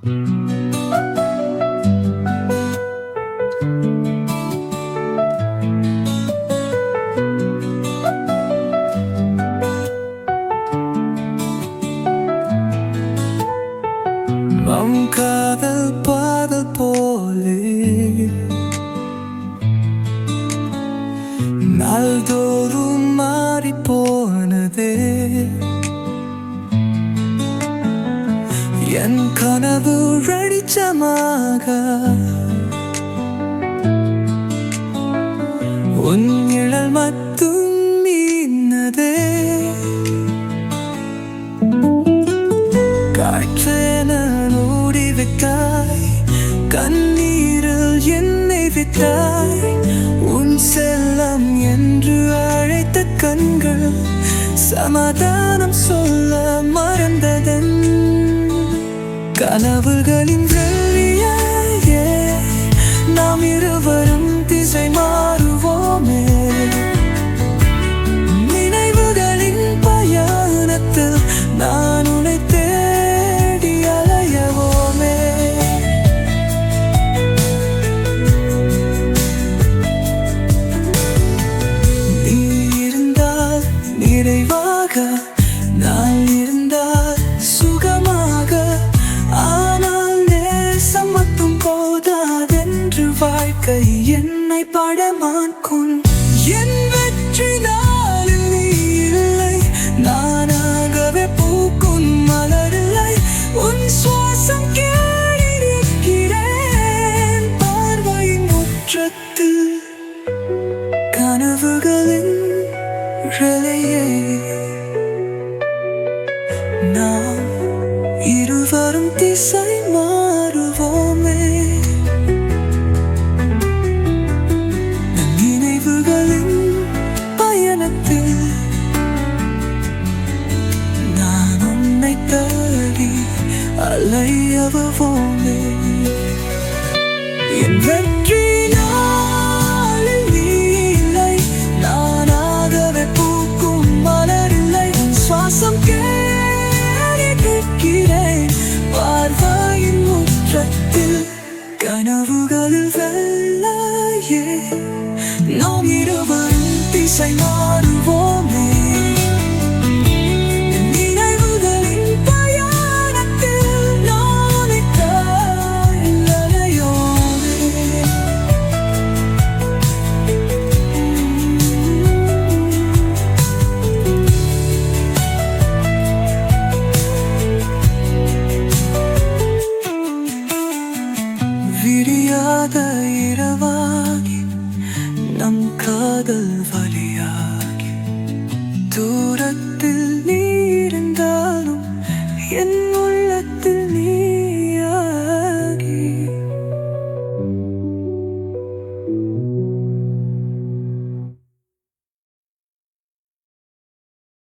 நம் காதல் பாதல் போலே நாள்தோறும் மாறி போனதே. என் கனவு வெளிச்சமாக உன் நிழல் மட்டும் மீனதே. காற்றென ஓடி விட்டாய், கண்ணீரில் என்னை விட்டாய். உன் செல்லம் என்று அழைத்த கண்கள் சமாதானம் சொல்ல மறந்ததன். கனவுகளின் வெளியே நாம் இருவரும் திசை மாறுவோமே. நினைவுகளின் பயணத்தில் நான் உன்னை தேடி அலையவோமே. நீ இருந்தால் நிறைவாக, நான் இருந்தால் சுகமாக. ஆனால் நேசம் மட்டும் போதாதென்று வாழ்க்கை என்னை படமாக்கும். என் வெற்றி நாளில் நீ இல்லை, நானாகவே பூக்கும் மலரில்லை. உன் சுவாசம் கேட்டிருக்கிறேன் பார்வையின் முற்றத்தில். கனவுகளின் ரெலையே நாம் இருவரும் திசை மாறுவோமே. நினைவுகளின் பயணத்தில் நான் உன்னை தேடி அலையவோமே. என் வெற்றி நாளில் நீ இல்லை, நானாகவே பூக்கும் மலரில்லை. உன் சுவாசம் கேட்டிருக்கிறேன் பார்வையின் முற்றத்தில். கனவுகளில் வெள்ளையே நாம் இருவரும் திசை மாறுவோமே. நினைவுகளின் பயணத்தில் நான் அலையோமே. விரியாத இரவாகி நம் காதல் வழியாகி தூரத்தில் நீ இருந்தால்